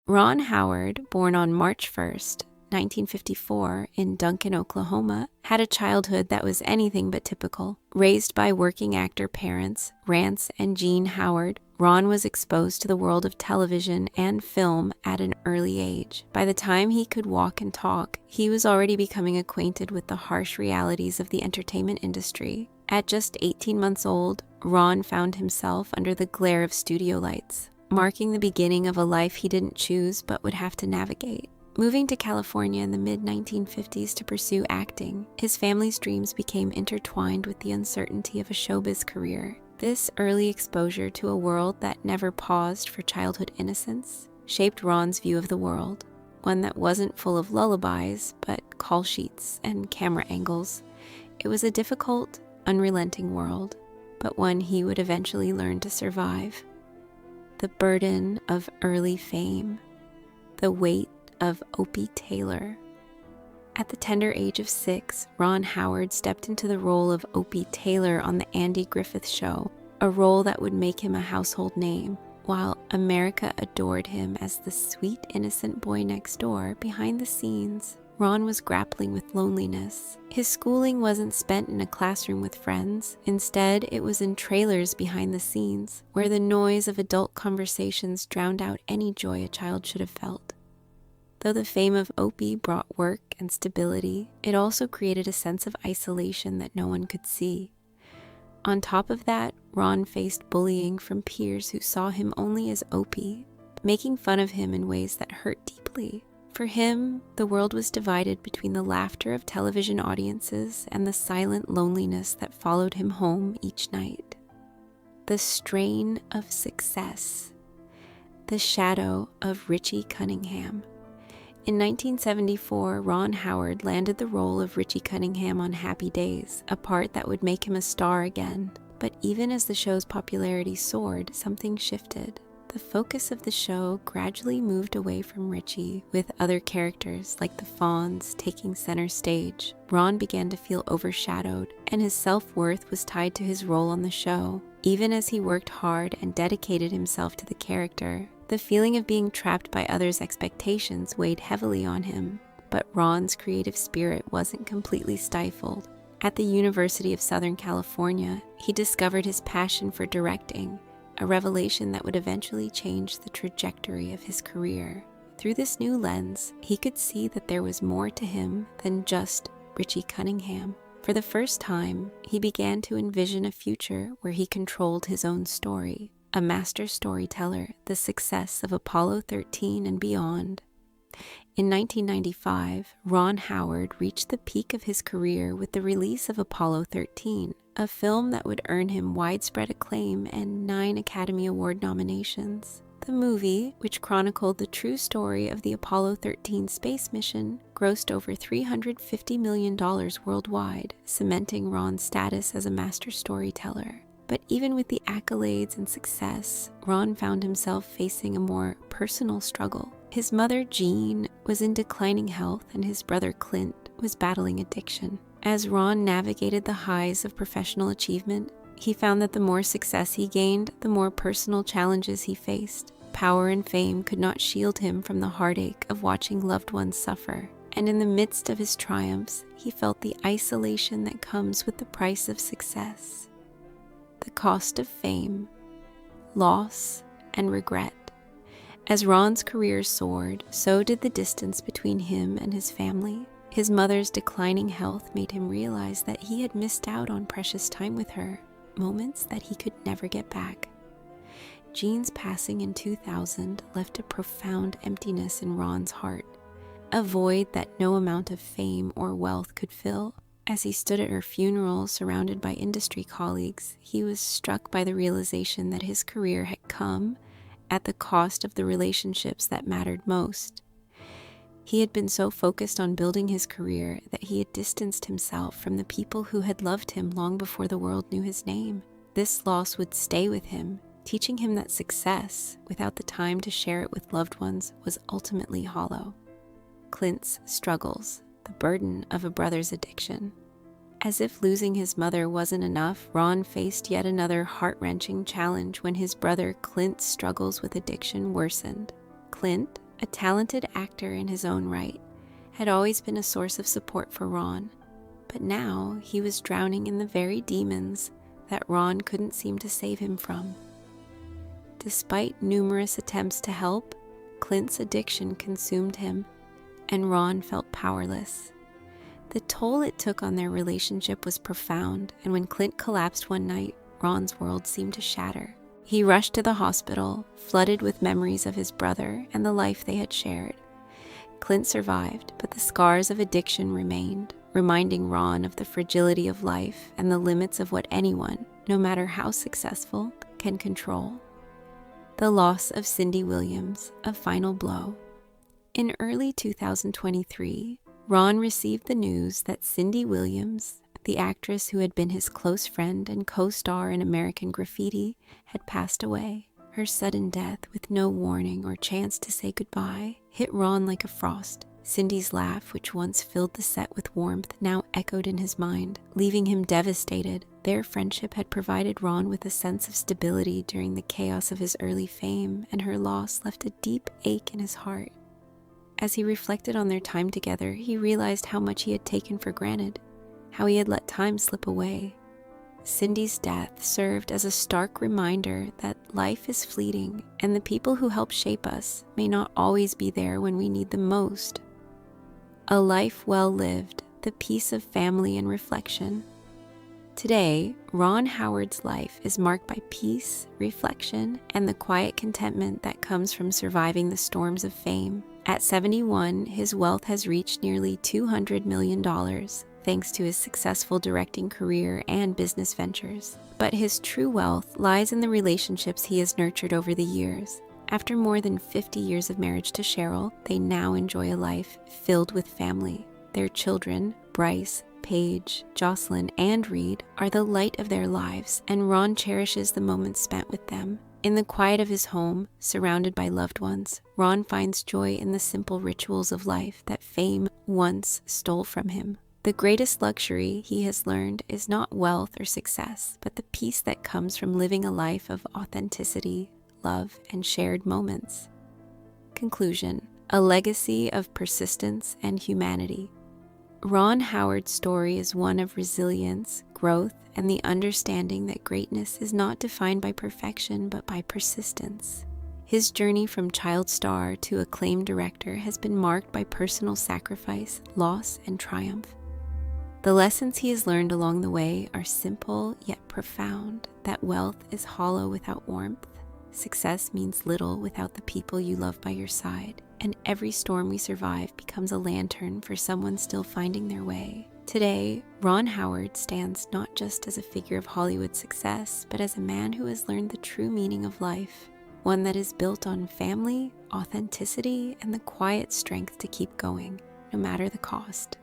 Ron Howard, born on March 1st, 1954, in Duncan, Oklahoma, had a childhood that was anything but typical. Raised by working actor parents, Rance and Jean Howard, Ron was exposed to the world of television and film at an early age. By the time he could walk and talk, he was already becoming acquainted with the harsh realities of the entertainment industry. At just 18 months old, Ron found himself under the glare of studio lights, marking the beginning of a life he didn't choose but would have to navigate. Moving to California in the mid-1950s to pursue acting, his family's dreams became intertwined with the uncertainty of a showbiz career. This early exposure to a world that never paused for childhood innocence shaped Ron's view of the world, one that wasn't full of lullabies, but call sheets and camera angles. It was a difficult, unrelenting world, but one he would eventually learn to survive. The burden of early fame, the weight of Opie Taylor. At the tender age of 6, Ron Howard stepped into the role of Opie Taylor on The Andy Griffith Show, a role that would make him a household name. While America adored him as the sweet, innocent boy next door, behind the scenes, Ron was grappling with loneliness. His schooling wasn't spent in a classroom with friends. Instead, it was in trailers behind the scenes, where the noise of adult conversations drowned out any joy a child should have felt. Though the fame of Opie brought work and stability, it also created a sense of isolation that no one could see. On top of that, Ron faced bullying from peers who saw him only as Opie, making fun of him in ways that hurt deeply. For him, the world was divided between the laughter of television audiences and the silent loneliness that followed him home each night. The strain of success, the shadow of Richie Cunningham. In 1974, Ron Howard landed the role of Richie Cunningham on Happy Days, a part that would make him a star again. But even as the show's popularity soared, something shifted. The focus of the show gradually moved away from Richie, with other characters like the Fonz taking center stage. Ron began to feel overshadowed, and his self-worth was tied to his role on the show. Even as he worked hard and dedicated himself to the character, the feeling of being trapped by others' expectations weighed heavily on him. But Ron's creative spirit wasn't completely stifled. At the University of Southern California, he discovered his passion for directing, a revelation that would eventually change the trajectory of his career. Through this new lens, he could see that there was more to him than just Richie Cunningham. For the first time, he began to envision a future where he controlled his own story, a master storyteller, the success of Apollo 13 and beyond. In 1995, Ron Howard reached the peak of his career with the release of Apollo 13, a film that would earn him widespread acclaim and 9 Academy Award nominations. The movie, which chronicled the true story of the Apollo 13 space mission, grossed over $350 million worldwide, cementing Ron's status as a master storyteller. But even with the accolades and success, Ron found himself facing a more personal struggle. His mother, Jean, was in declining health, and his brother, Clint, was battling addiction. As Ron navigated the highs of professional achievement, he found that the more success he gained, the more personal challenges he faced. Power and fame could not shield him from the heartache of watching loved ones suffer. And in the midst of his triumphs, he felt the isolation that comes with the price of success. The cost of fame, loss, and regret. As Ron's career soared, so did the distance between him and his family. His mother's declining health made him realize that he had missed out on precious time with her, moments that he could never get back. Jean's passing in 2000 left a profound emptiness in Ron's heart, a void that no amount of fame or wealth could fill. As he stood at her funeral, surrounded by industry colleagues, he was struck by the realization that his career had come at the cost of the relationships that mattered most. He had been so focused on building his career that he had distanced himself from the people who had loved him long before the world knew his name. This loss would stay with him, teaching him that success, without the time to share it with loved ones, was ultimately hollow. Clint's struggles, the burden of a brother's addiction. As if losing his mother wasn't enough, Ron faced yet another heart-wrenching challenge when his brother Clint's struggles with addiction worsened. Clint, a talented actor in his own right, had always been a source of support for Ron, but now he was drowning in the very demons that Ron couldn't seem to save him from. Despite numerous attempts to help, Clint's addiction consumed him, and Ron felt powerless. The toll it took on their relationship was profound, and when Clint collapsed one night, Ron's world seemed to shatter. He rushed to the hospital, flooded with memories of his brother and the life they had shared. Clint survived, but the scars of addiction remained, reminding Ron of the fragility of life and the limits of what anyone, no matter how successful, can control. The loss of Cindy Williams, a final blow. In early 2023, Ron received the news that Cindy Williams, the actress who had been his close friend and co-star in American Graffiti, had passed away. Her sudden death, with no warning or chance to say goodbye, hit Ron like a frost. Cindy's laugh, which once filled the set with warmth, now echoed in his mind, leaving him devastated. Their friendship had provided Ron with a sense of stability during the chaos of his early fame, and her loss left a deep ache in his heart. As he reflected on their time together, he realized how much he had taken for granted, how he had let time slip away. Cindy's death served as a stark reminder that life is fleeting, and the people who help shape us may not always be there when we need them most. A life well lived, the peace of family and reflection. Today, Ron Howard's life is marked by peace, reflection, and the quiet contentment that comes from surviving the storms of fame. At 71, his wealth has reached nearly $200 million, thanks to his successful directing career and business ventures. But his true wealth lies in the relationships he has nurtured over the years. After more than 50 years of marriage to Cheryl, they now enjoy a life filled with family. Their children, Bryce, Paige, Jocelyn, and Reed, are the light of their lives, and Ron cherishes the moments spent with them. In the quiet of his home, surrounded by loved ones, Ron finds joy in the simple rituals of life that fame once stole from him. The greatest luxury, he has learned, is not wealth or success, but the peace that comes from living a life of authenticity, love, and shared moments. Conclusion: a legacy of persistence and humanity. Ron Howard's story is one of resilience, growth, and the understanding that greatness is not defined by perfection but by persistence. His journey from child star to acclaimed director has been marked by personal sacrifice, loss, and triumph. The lessons he has learned along the way are simple yet profound, that wealth is hollow without warmth, success means little without the people you love by your side, and every storm we survive becomes a lantern for someone still finding their way. Today, Ron Howard stands not just as a figure of Hollywood success, but as a man who has learned the true meaning of life, one that is built on family, authenticity, and the quiet strength to keep going, no matter the cost.